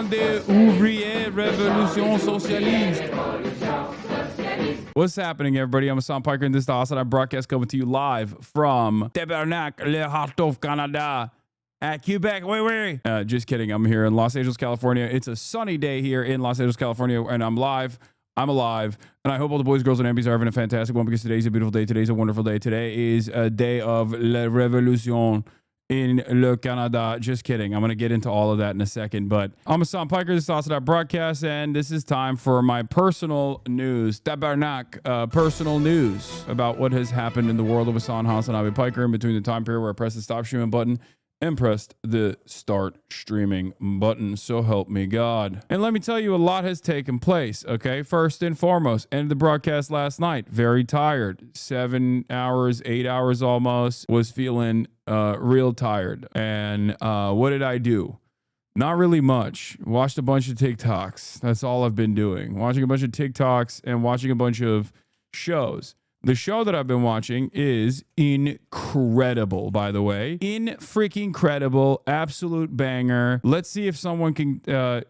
Demandez ouvrier révolution socialiste. What's happening, everybody? I'm Hassan Piker, and this is the hasL broadcast coming to you live from Tabernacle, Le Heart of Canada. At Quebec, wait. Just kidding. I'm here in Los Angeles, California. It's a sunny day here in Los Angeles, California, and I'm live. I'm alive, and I hope all the boys, girls, and MPs are having a fantastic one, because today's a beautiful day. Today's a wonderful day. Today is a day of La Révolution in Le Canada. Just kidding. I'm going to get into all of that in a second, but I'm Hassan Piker. This is hasL broadcast, and this is time for my personal news. Tabernacle, personal news about what has happened in the world of Hassan Piker in between the time period where I pressed the stop streaming button and pressed the start streaming button. So help me God. And let me tell you, a lot has taken place. Okay. First and foremost, ended the broadcast last night. Very tired. 7 hours, 8 hours almost. Was feeling real tired. And what did I do? Not really much. Watched a bunch of TikToks. That's all I've been doing. Watching a bunch of TikToks and watching a bunch of shows. The show that I've been watching is incredible, by the way. Freaking credible. Absolute banger. Let's see if someone can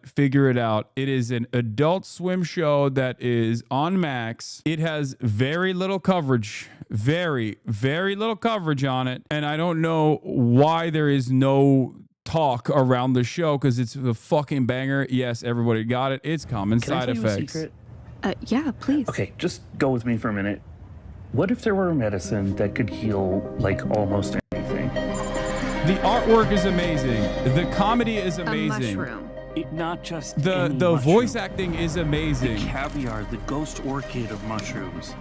figure it out. It is an Adult Swim show that is on Max. It has very little coverage. Very, very little coverage on it. And I don't know why there is no talk around the show, because it's a fucking banger. Yes, everybody got it. It's Common Side Effects. Can I tell you a secret? Yeah, please. Okay, just go with me for a minute. What if there were a medicine that could heal, like, almost anything? The artwork is amazing. The comedy is amazing. A mushroom. Not just The voice acting is amazing. The caviar, the ghost orchid of mushrooms.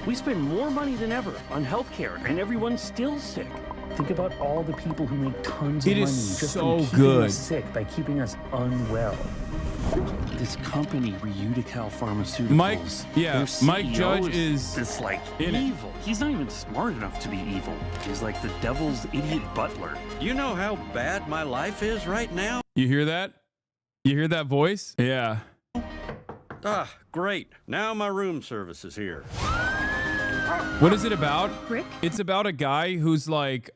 We spend more money than ever on healthcare, and everyone's still sick. Think about all the people who make tons of It money is just so from keeping good. us sick by keeping us unwell. This company, Reutical Pharmaceuticals. their Mike CEO Judge is this like in it. evil. He's not even smart enough to be evil. He's like the devil's idiot butler. You know how bad my life is right now? You hear that? You hear that voice? Yeah. Ah, great. Now my room service is here. What is it about? Rick? It's about a guy who's like,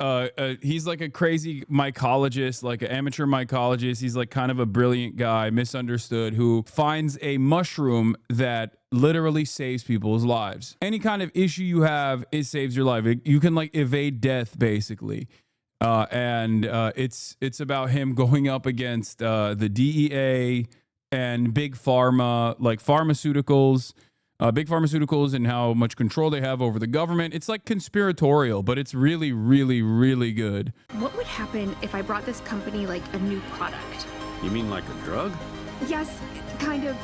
he's like a crazy mycologist, like an amateur mycologist. He's like kind of a brilliant guy, misunderstood, who finds a mushroom that literally saves people's lives. Any kind of issue you have, it saves your life. You can like evade death, basically. And it's about him going up against the DEA and big pharma, like pharmaceuticals. Big pharmaceuticals and how much control they have over the government. It's like conspiratorial, but it's really, really, really good. What would happen if I brought this company like a new product? You mean like a drug? Yes, kind of.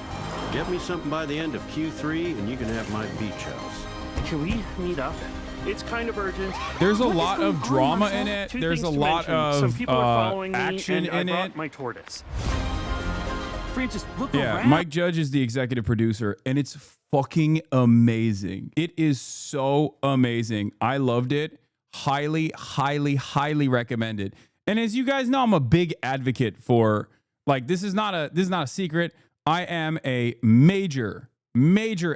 Get me something by the end of Q3 and you can have my beach house. Can we meet up? It's kind of urgent. There's a What is lot going of on, drama Marshall? in it. Two There's a things to lot mention. Some people are of following action me, and in I it. brought my tortoise. Francis, look Yeah, around. Mike Judge is the executive producer, and it's fucking amazing. It is so amazing. I loved it. Highly, highly, highly recommended. And as you guys know, I'm a big advocate for, like, this is not a secret. I am a major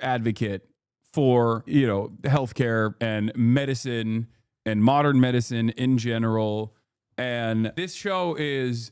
advocate for, you know, healthcare and medicine and modern medicine in general. And this show is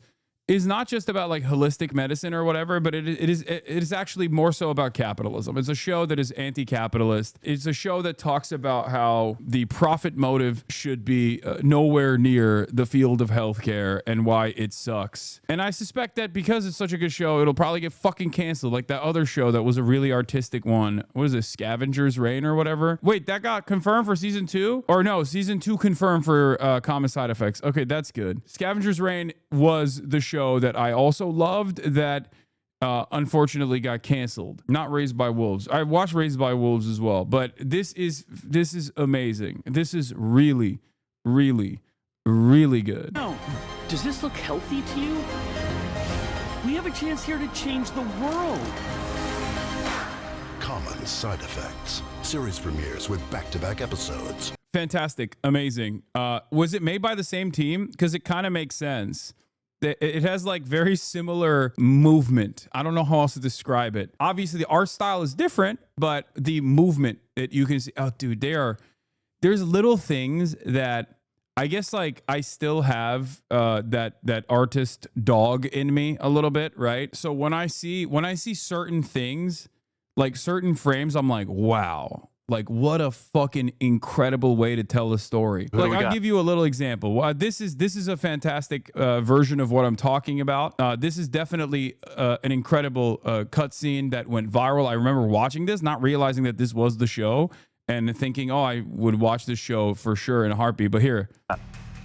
not just about like holistic medicine or whatever, but it is actually more so about capitalism. It's a show that is anti-capitalist. It's a show that talks about how the profit motive should be nowhere near the field of healthcare and why it sucks. And I suspect that because it's such a good show, it'll probably get fucking canceled, like that other show that was a really artistic one. What is it, Scavenger's Reign or whatever? Wait, that got confirmed for season 2? Or no, season 2 confirmed for Common Side Effects. Okay, that's good. Scavenger's Reign was the show that I also loved that unfortunately got canceled. Not Raised by Wolves. I watched Raised by Wolves as well, but this is amazing. This is really, really, really good. Now, does this look healthy to you? We have a chance here to change the world. Common Side Effects. Series premieres with back-to-back episodes. Fantastic. Amazing. Was it made by the same team? Because it kind of makes sense. It has like very similar movement. I don't know how else to describe it. Obviously, the art style is different, but the movement that you can see, oh, dude, there's little things that I guess like I still have that artist dog in me a little bit, right? So when I see certain things, like certain frames, I'm like, wow. Like, what a fucking incredible way to tell a story. Like, I'll give you a little example. This is a fantastic version of what I'm talking about. This is definitely an incredible cutscene that went viral. I remember watching this, not realizing that this was the show, and thinking, oh, I would watch this show for sure in a heartbeat. But here.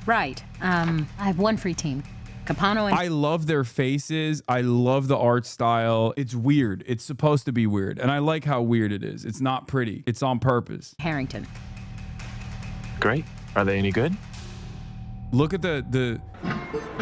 Right. I have one free team. Capano and I love their faces. I love the art style. It's weird. It's supposed to be weird. And I like how weird it is. It's not pretty. It's on purpose. Harrington. Great. Are they any good? Look at the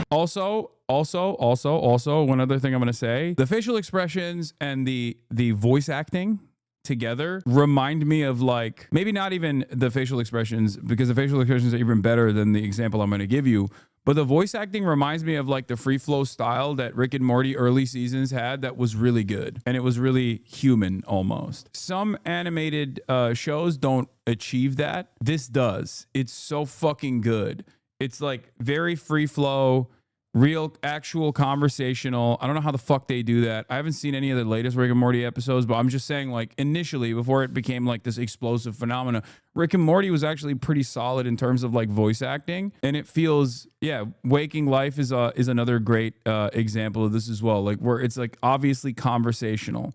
also one other thing I'm going to say. The facial expressions and the voice acting together remind me of, like, maybe not even the facial expressions, because the facial expressions are even better than the example I'm going to give you. But the voice acting reminds me of like the free flow style that Rick and Morty early seasons had that was really good. And it was really human almost. Some animated shows don't achieve that. This does. It's so fucking good. It's like very free flow, real, actual conversational. I don't know how the fuck they do that. I haven't seen any of the latest Rick and Morty episodes, but I'm just saying, like, initially, before it became like this explosive phenomena, Rick and Morty was actually pretty solid in terms of like voice acting. And it feels, yeah, Waking Life is another great example of this as well. Like, where it's like obviously conversational.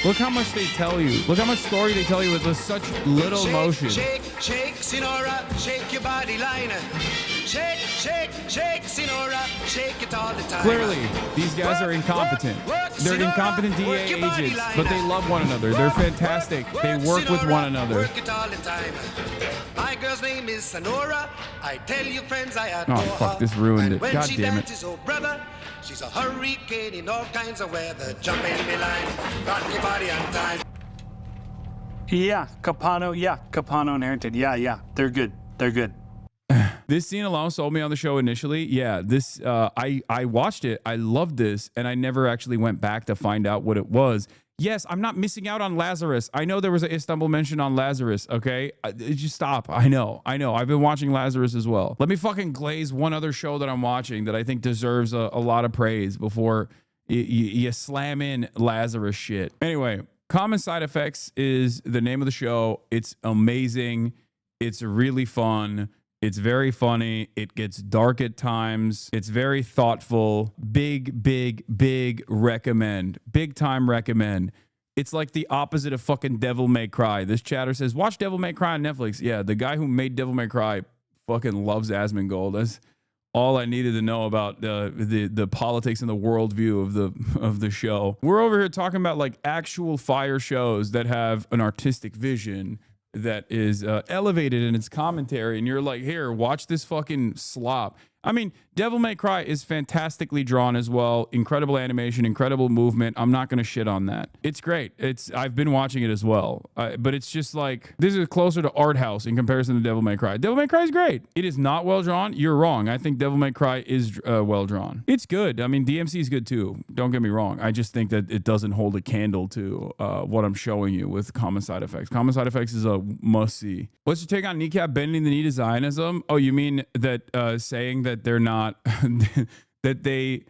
Look how much they tell you. Look how much story they tell you with such little motion. Shake, Sinora, shake your body liner. Shake, Sinora, shake it all the time. Clearly, these guys are incompetent. They're incompetent DA agents, but they love one another. They're fantastic. They work with one another. Work it all the time. My girl's name is Sonora. I tell you, friends, I adore her. Oh, fuck, this ruined it. When God she damn it. dances, oh brother, she's a hurricane in all kinds of weather. Jump in the line, rock your body on time. Yeah, Capano and Harrington. Yeah, they're good. They're good. This scene alone sold me on the show initially. Yeah, this I watched it. I loved this, and I never actually went back to find out what it was. Yes, I'm not missing out on Lazarus. I know there was an Istanbul mention on Lazarus, okay? Just stop. I know. I've been watching Lazarus as well. Let me fucking glaze one other show that I'm watching that I think deserves a lot of praise before you slam in Lazarus shit. Anyway, Common Side Effects is the name of the show. It's amazing. It's really fun. It's very funny. It gets dark at times. It's very thoughtful. Big recommend. Big time recommend. It's like the opposite of fucking Devil May Cry. This chatter says, watch Devil May Cry on Netflix. Yeah, the guy who made Devil May Cry fucking loves Asmongold. That's all I needed to know about the politics and the worldview of the show. We're over here talking about like actual fire shows that have an artistic vision that is elevated in its commentary, and you're like, here, watch this fucking slop. I mean, Devil May Cry is fantastically drawn as well. Incredible animation, incredible movement. I'm not going to shit on that. It's great. I've been watching it as well. But it's just like, this is closer to art house in comparison to Devil May Cry. Devil May Cry is great. It is not well drawn. You're wrong. I think Devil May Cry is well drawn. It's good. I mean, DMC is good too. Don't get me wrong. I just think that it doesn't hold a candle to what I'm showing you with Common Side Effects. Common Side Effects is a must-see. What's your take on KNEECAP bending the knee to Zionism? Oh, you mean that saying that they're not that they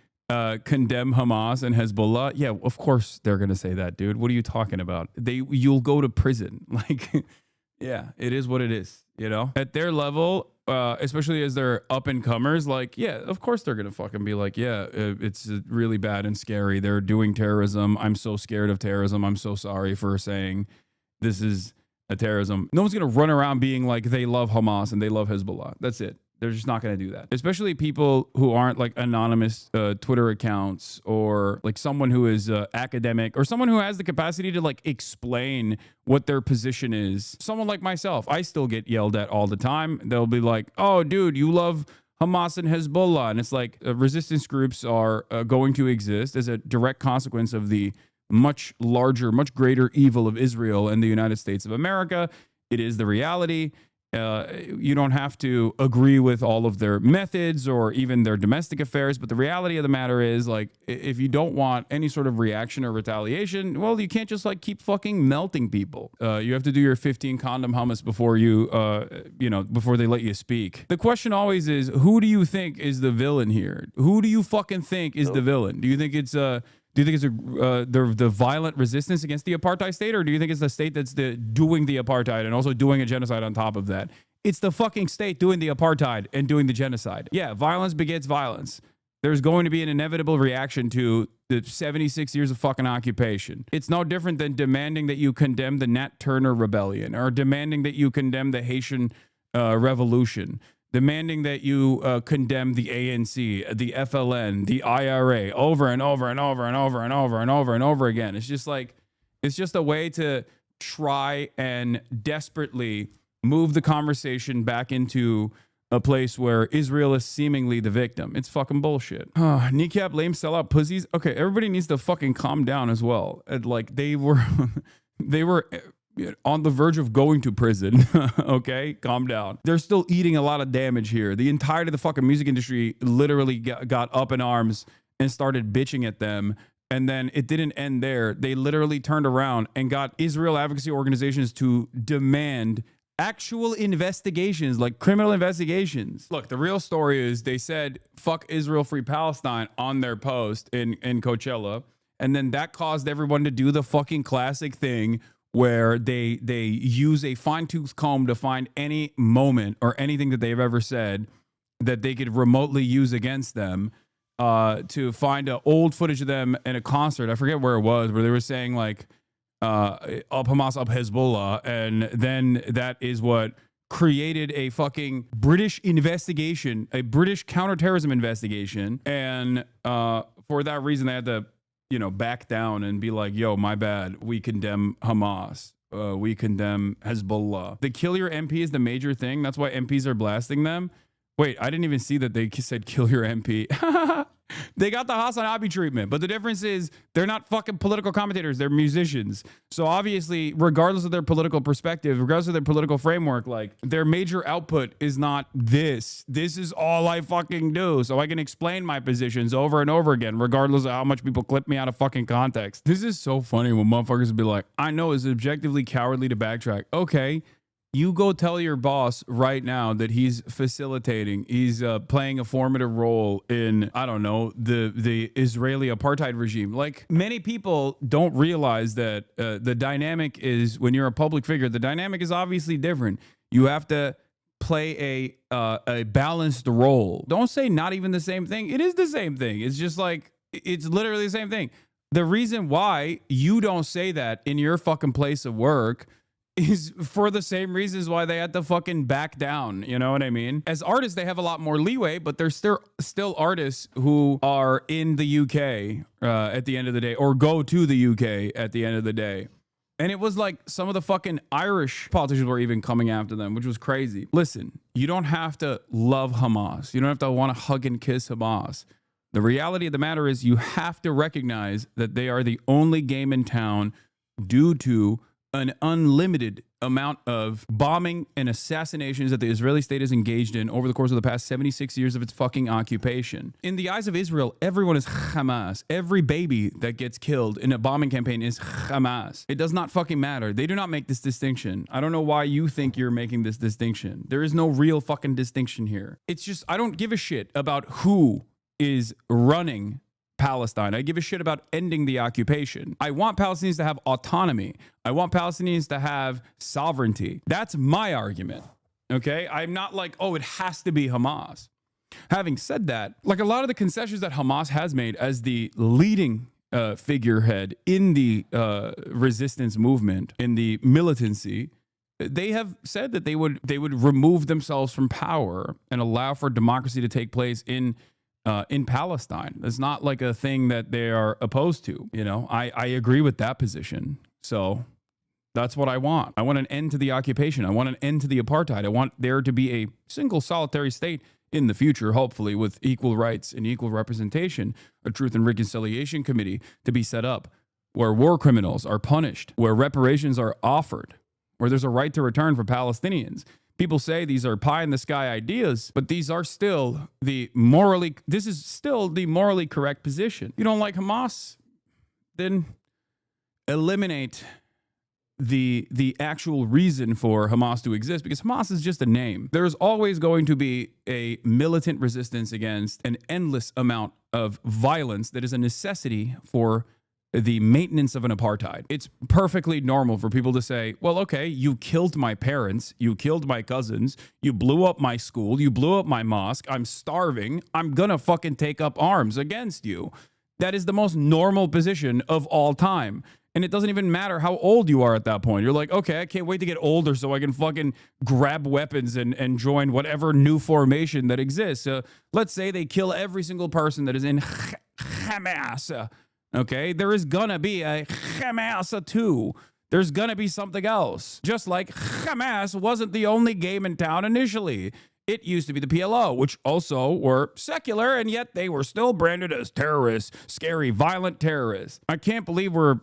condemn Hamas and Hezbollah? Yeah, of course they're gonna say that, dude. What are you talking about? You'll go to prison. Like, yeah, it is what it is, you know? At their level, especially as they're up and comers, like, yeah, of course they're gonna fucking be like, yeah, it's really bad and scary. They're doing terrorism. I'm so scared of terrorism. I'm so sorry for saying this is a terrorism. No one's gonna run around being like they love Hamas and they love Hezbollah. That's it. They're just not going to do that. Especially people who aren't like anonymous Twitter accounts, or like someone who is academic, or someone who has the capacity to like explain what their position is. Someone like myself, I still get yelled at all the time. They'll be like, oh, dude, you love Hamas and Hezbollah. And it's like resistance groups are going to exist as a direct consequence of the much larger, much greater evil of Israel and the United States of America. It is the reality. You don't have to agree with all of their methods or even their domestic affairs. But the reality of the matter is, like, if you don't want any sort of reaction or retaliation, well, you can't just like keep fucking melting people. You have to do your 15 condom hummus before you, before they let you speak. The question always is, who do you think is the villain here? Who do you fucking think is the villain? Do you think it's the violent resistance against the apartheid state, or do you think it's the state that's doing the apartheid and also doing a genocide on top of that? It's the fucking state doing the apartheid and doing the genocide. Yeah, violence begets violence. There's going to be an inevitable reaction to the 76 years of fucking occupation. It's no different than demanding that you condemn the Nat Turner Rebellion or demanding that you condemn the Haitian Revolution. Demanding that you condemn the ANC, the FLN, the IRA over and over and over and over and over and over and over again. It's just like, it's just a way to try and desperately move the conversation back into a place where Israel is seemingly the victim. It's fucking bullshit. Kneecap, lame, sellout, pussies. Okay, everybody needs to fucking calm down as well. And like they were on the verge of going to prison. Okay, calm down. They're still eating a lot of damage here. The entirety of the fucking music industry literally got up in arms and started bitching at them. And then it didn't end there. They literally turned around and got Israel advocacy organizations to demand actual investigations, like criminal investigations. Look, the real story is they said, fuck Israel, free Palestine on their post in Coachella. And then that caused everyone to do the fucking classic thing where they use a fine-tooth comb to find any moment or anything that they've ever said that they could remotely use against them, to find old footage of them in a concert. I forget where it was, where they were saying like, up Hamas, up Hezbollah. And then that is what created a fucking British investigation, a British counterterrorism investigation. And for that reason, they had to back down and be like, yo, my bad. We condemn Hamas. We condemn Hezbollah. The kill your MP is the major thing. That's why MPs are blasting them. Wait, I didn't even see that they said kill your MP. They got the Hassan Abi treatment, but the difference is they're not fucking political commentators. They're musicians. So obviously, regardless of their political perspective, regardless of their political framework, like their major output is not this. This is all I fucking do. So I can explain my positions over and over again, regardless of how much people clip me out of fucking context. This is so funny when motherfuckers be like, I know it's objectively cowardly to backtrack. Okay. You go tell your boss right now that he's facilitating, he's playing a formative role in, I don't know, the Israeli apartheid regime. Like, many people don't realize that the dynamic is, when you're a public figure, the dynamic is obviously different. You have to play a balanced role. Don't say not even the same thing. It is the same thing. It's just like, it's literally the same thing. The reason why you don't say that in your fucking place of work is for the same reasons why they had to fucking back down. You know what I mean? As artists, they have a lot more leeway, but there's still artists who are in the UK at the end of the day, or go to the UK at the end of the day. And it was like some of the fucking Irish politicians were even coming after them, which was crazy. Listen, you don't have to love Hamas. You don't have to want to hug and kiss Hamas. The reality of the matter is you have to recognize that they are the only game in town due to an unlimited amount of bombing and assassinations that the Israeli state is engaged in over the course of the past 76 years of its fucking occupation. In the eyes of Israel, everyone is Hamas. Every baby that gets killed in a bombing campaign is Hamas. It does not fucking matter. They do not make this distinction. I don't know why you think you're making this distinction. There is no real fucking distinction here. It's just, I don't give a shit about who is running Palestine. I give a shit about ending the occupation. I want Palestinians to have autonomy. I want Palestinians to have sovereignty. That's my argument. Okay? I'm not like, oh, it has to be Hamas. Having said that, like a lot of the concessions that Hamas has made as the leading figurehead in the resistance movement, in the militancy, they have said that they would remove themselves from power and allow for democracy to take place in Palestine. It's not like a thing that they are opposed to. You know, I agree with that position. So that's what I want. I want an end to the occupation. I want an end to the apartheid. I want there to be a single solitary state in the future, hopefully with equal rights and equal representation, a Truth and Reconciliation Committee to be set up where war criminals are punished, where reparations are offered, where there's a right to return for Palestinians. People say these are pie in the sky ideas, but these are still this is still the morally correct position. You don't like Hamas? Then eliminate the actual reason for Hamas to exist, because Hamas is just a name. There's always going to be a militant resistance against an endless amount of violence that is a necessity for the maintenance of an apartheid. It's perfectly normal for people to say, well, okay, you killed my parents, you killed my cousins, you blew up my school, you blew up my mosque, I'm starving, I'm gonna fucking take up arms against you. That is the most normal position of all time. And it doesn't even matter how old you are at that point. You're like, okay, I can't wait to get older so I can fucking grab weapons and join whatever new formation that exists. Let's say they kill every single person that is in Hamas. Okay, there is gonna be a Hamas 2. There's gonna be something else. Just like Hamas wasn't the only game in town initially. It used to be the PLO, which also were secular, and yet they were still branded as terrorists, scary, violent terrorists. I can't believe we're,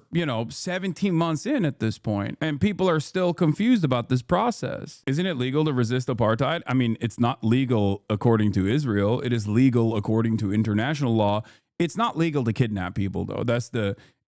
17 months in at this point, and people are still confused about this process. Isn't it legal to resist apartheid? I mean, it's not legal according to Israel. It is legal according to international law. It's not legal to kidnap people, though.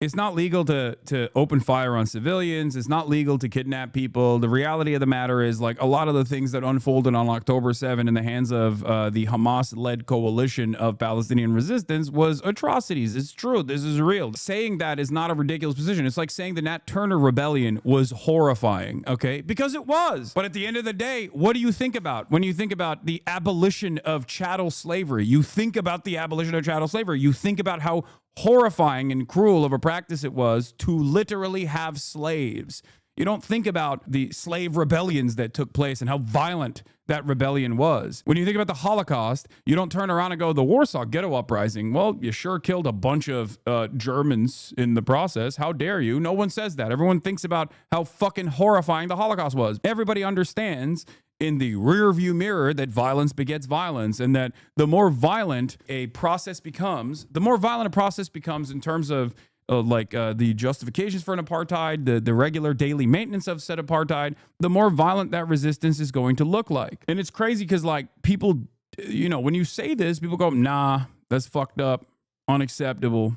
It's not legal to open fire on civilians. It's not legal to kidnap people. The reality of the matter is, like, a lot of the things that unfolded on October 7 in the hands of the Hamas-led coalition of Palestinian resistance was atrocities. It's true. This is real. Saying that is not a ridiculous position. It's like saying the Nat Turner Rebellion was horrifying, okay? Because it was. But at the end of the day, what do you think about when you think about the abolition of chattel slavery? You think about the abolition of chattel slavery. You think about how horrifying and cruel of a practice it was to literally have slaves. You don't think about the slave rebellions that took place and how violent that rebellion was. When you think about the Holocaust, you don't turn around and go, the Warsaw Ghetto Uprising. Well, you sure killed a bunch of Germans in the process. How dare you? No one says that. Everyone thinks about how fucking horrifying the Holocaust was. Everybody understands in the rear view mirror that violence begets violence, and that the more violent a process becomes, in terms of the justifications for an apartheid, the regular daily maintenance of said apartheid, the more violent that resistance is going to look like. And it's crazy because, like, people, when you say this, people go, nah, that's fucked up, unacceptable.